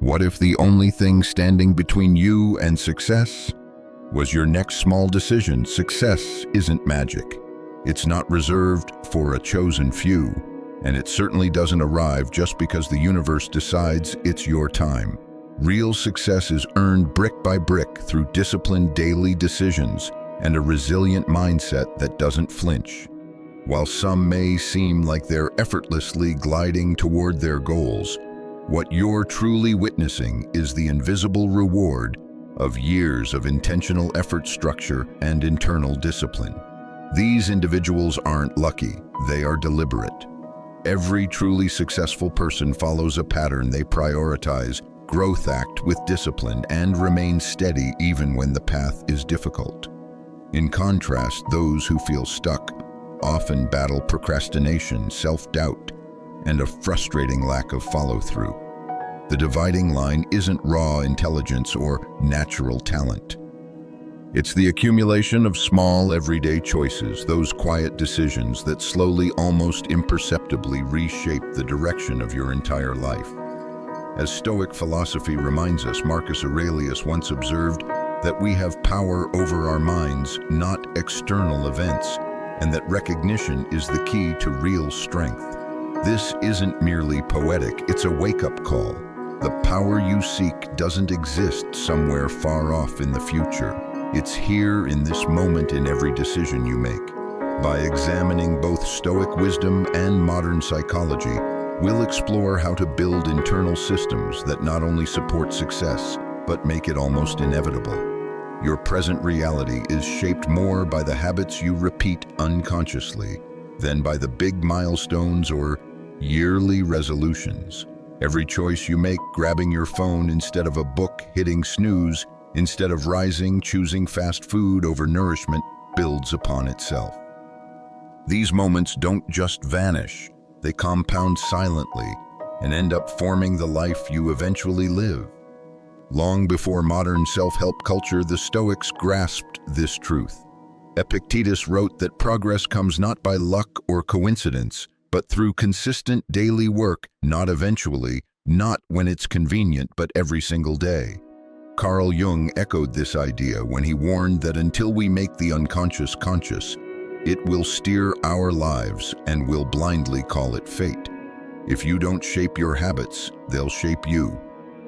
What if the only thing standing between you and success was your next small decision? Success isn't magic. It's not reserved for a chosen few, and it certainly doesn't arrive just because the universe decides it's your time. Real success is earned brick by brick through disciplined daily decisions and a resilient mindset that doesn't flinch. While some may seem like they're effortlessly gliding toward their goals, what you're truly witnessing is the invisible reward of years of intentional effort, structure, and internal discipline. These individuals aren't lucky, they are deliberate. Every truly successful person follows a pattern. They prioritize, growth, act with discipline, and remain steady even when the path is difficult. In contrast, those who feel stuck often battle procrastination, self-doubt, and a frustrating lack of follow-through. The dividing line isn't raw intelligence or natural talent. It's the accumulation of small, everyday choices, those quiet decisions that slowly, almost imperceptibly reshape the direction of your entire life. As Stoic philosophy reminds us, Marcus Aurelius once observed that we have power over our minds, not external events, and that recognition is the key to real strength. This isn't merely poetic, it's a wake-up call. The power you seek doesn't exist somewhere far off in the future. It's here in this moment in every decision you make. By examining both Stoic wisdom and modern psychology, we'll explore how to build internal systems that not only support success, but make it almost inevitable. Your present reality is shaped more by the habits you repeat unconsciously than by the big milestones or yearly resolutions. Every choice you make, grabbing your phone instead of a book, hitting snooze instead of rising, choosing fast food over nourishment, builds upon itself. These moments don't just vanish, they compound silently and end up forming the life you eventually live. Long before modern self-help culture, the Stoics grasped this truth. Epictetus wrote that progress comes not by luck or coincidence, but through consistent daily work, not eventually, not when it's convenient, but every single day. Carl Jung echoed this idea when he warned that until we make the unconscious conscious, it will steer our lives and we'll blindly call it fate. If you don't shape your habits, they'll shape you,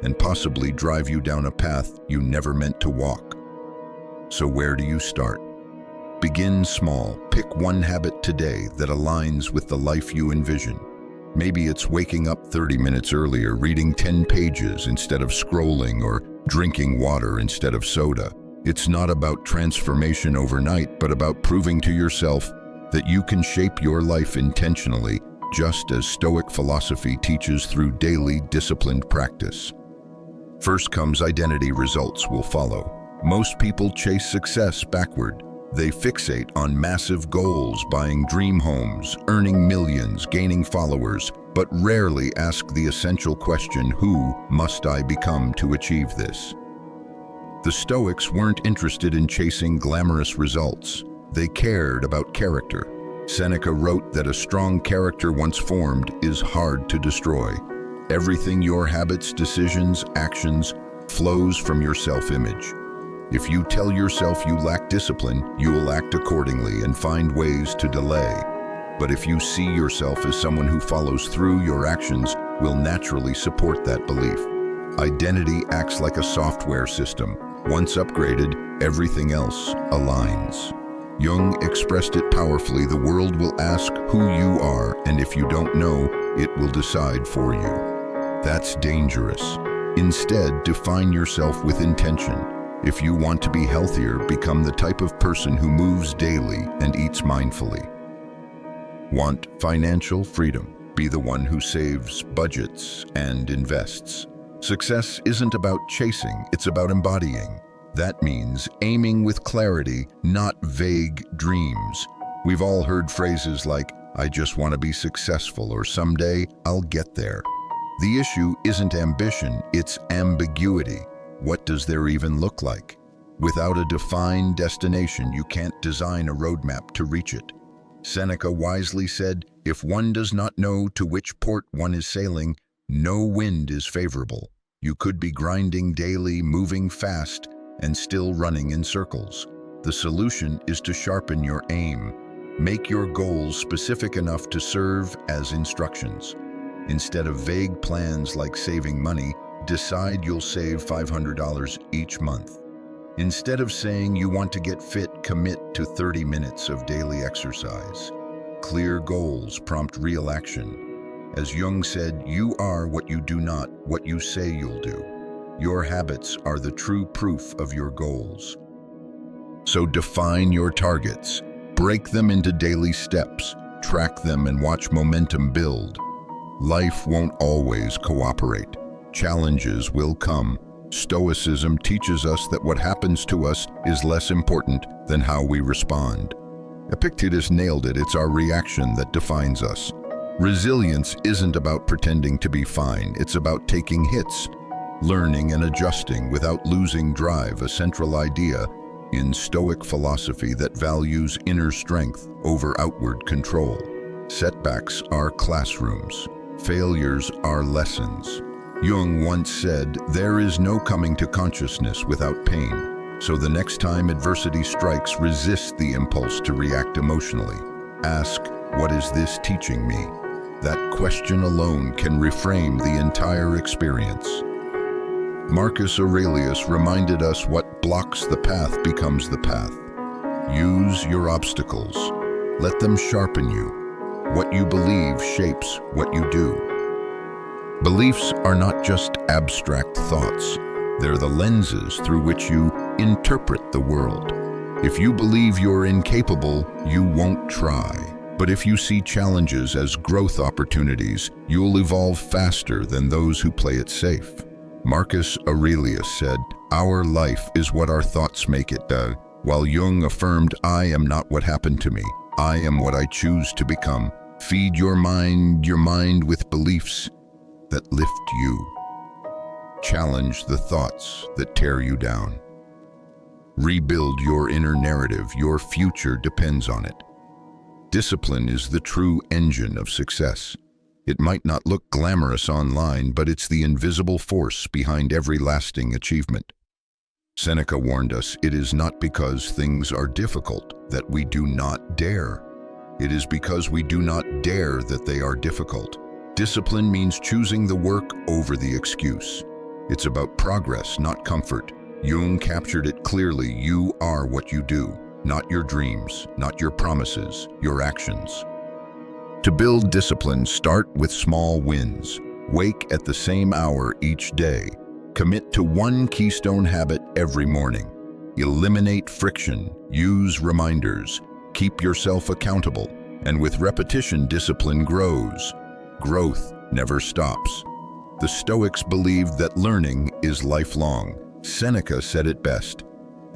and possibly drive you down a path you never meant to walk. So where do you start? Begin small. Pick one habit today that aligns with the life you envision. Maybe it's waking up 30 minutes earlier, reading 10 pages instead of scrolling, or drinking water instead of soda. It's not about transformation overnight, but about proving to yourself that you can shape your life intentionally, just as Stoic philosophy teaches through daily disciplined practice. First comes identity, results will follow. Most people chase success backward. They fixate on massive goals, buying dream homes, earning millions, gaining followers, but rarely ask the essential question, who must I become to achieve this? The Stoics weren't interested in chasing glamorous results. They cared about character. Seneca wrote that a strong character once formed is hard to destroy. Everything, your habits, decisions, actions, flows from your self-image. If you tell yourself you lack discipline, you will act accordingly and find ways to delay. But if you see yourself as someone who follows through, your actions will naturally support that belief. Identity acts like a software system. Once upgraded, everything else aligns. Jung expressed it powerfully: the world will ask who you are, and if you don't know, it will decide for you. That's dangerous. Instead, define yourself with intention. If you want to be healthier, become the type of person who moves daily and eats mindfully. Want financial freedom? Be the one who saves, budgets, and invests. Success isn't about chasing, it's about embodying. That means aiming with clarity, not vague dreams. We've all heard phrases like, "I just want to be successful," or "someday I'll get there." The issue isn't ambition, it's ambiguity. What does there even look like? Without a defined destination, you can't design a roadmap to reach it. Seneca wisely said, "If one does not know to which port one is sailing, no wind is favorable." You could be grinding daily, moving fast, and still running in circles. The solution is to sharpen your aim. Make your goals specific enough to serve as instructions. Instead of vague plans like saving money, decide you'll save $500 each month. Instead of saying you want to get fit, commit to 30 minutes of daily exercise. Clear goals prompt real action. As Jung said, you are what you do not, what you say you'll do. Your habits are the true proof of your goals. So define your targets. Break them into daily steps. Track them and watch momentum build. Life won't always cooperate. Challenges will come. Stoicism teaches us that what happens to us is less important than how we respond. Epictetus nailed it. It's our reaction that defines us. Resilience isn't about pretending to be fine. It's about taking hits, learning and adjusting without losing drive, a central idea in Stoic philosophy that values inner strength over outward control. Setbacks are classrooms. Failures are lessons. Jung once said, "There is no coming to consciousness without pain." So the next time adversity strikes, resist the impulse to react emotionally. Ask, "What is this teaching me?" That question alone can reframe the entire experience. Marcus Aurelius reminded us what blocks the path becomes the path. Use your obstacles. Let them sharpen you. What you believe shapes what you do. Beliefs are not just abstract thoughts. They're the lenses through which you interpret the world. If you believe you're incapable, you won't try. But if you see challenges as growth opportunities, you'll evolve faster than those who play it safe. Marcus Aurelius said, "Our life is what our thoughts make it," while Jung affirmed, "I am not what happened to me. I am what I choose to become." Feed your mind with beliefs that lift you. Challenge the thoughts that tear you down. Rebuild your inner narrative. Your future depends on it. Discipline is the true engine of success. It might not look glamorous online, but it's the invisible force behind every lasting achievement. Seneca warned us, "It is not because things are difficult that we do not dare. It is because we do not dare that they are difficult." Discipline means choosing the work over the excuse. It's about progress, not comfort. Jung captured it clearly. You are what you do, not your dreams, not your promises, your actions. To build discipline, start with small wins. Wake at the same hour each day. Commit to one keystone habit every morning. Eliminate friction. Use reminders. Keep yourself accountable. And with repetition, discipline grows. Growth never stops. The Stoics believed that learning is lifelong. Seneca said it best,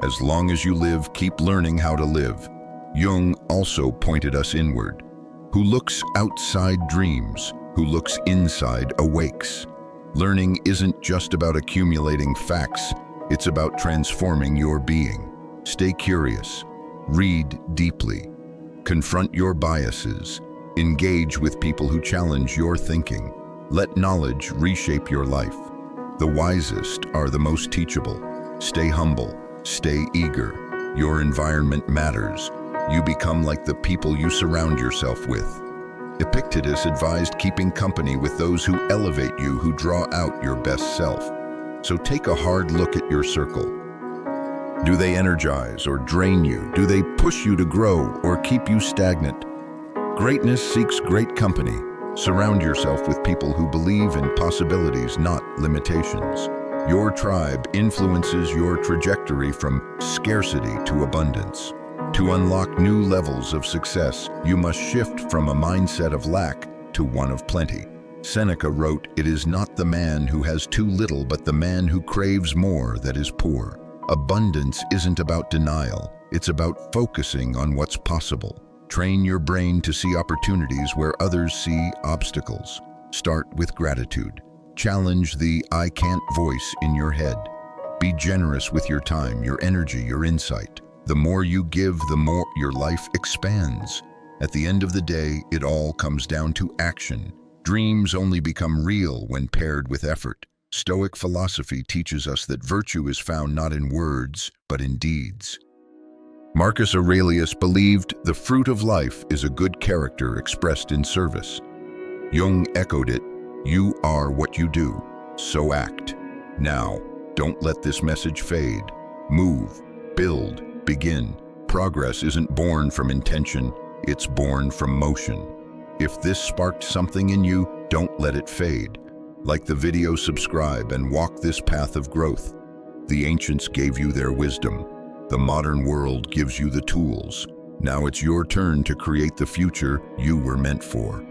"As long as you live, keep learning how to live." Jung also pointed us inward. Who looks outside dreams, who looks inside awakes. Learning isn't just about accumulating facts, it's about transforming your being. Stay curious, read deeply, confront your biases, engage with people who challenge your thinking. Let knowledge reshape your life. The wisest are the most teachable. Stay humble, stay eager. Your environment matters. You become like the people you surround yourself with. Epictetus advised keeping company with those who elevate you, who draw out your best self. So take a hard look at your circle. Do they energize or drain you? Do they push you to grow or keep you stagnant? Greatness seeks great company. Surround yourself with people who believe in possibilities, not limitations. Your tribe influences your trajectory from scarcity to abundance. To unlock new levels of success, you must shift from a mindset of lack to one of plenty. Seneca wrote, "It is not the man who has too little, but the man who craves more that is poor." Abundance isn't about denial, it's about focusing on what's possible. Train your brain to see opportunities where others see obstacles. Start with gratitude. Challenge the "I can't" voice in your head. Be generous with your time, your energy, your insight. The more you give, the more your life expands. At the end of the day, it all comes down to action. Dreams only become real when paired with effort. Stoic philosophy teaches us that virtue is found not in words, but in deeds. Marcus Aurelius believed the fruit of life is a good character expressed in service. Jung echoed it, "You are what you do, so act." Now, don't let this message fade. Move, build, begin. Progress isn't born from intention, it's born from motion. If this sparked something in you, don't let it fade. Like the video, subscribe and walk this path of growth. The ancients gave you their wisdom. The modern world gives you the tools. Now it's your turn to create the future you were meant for.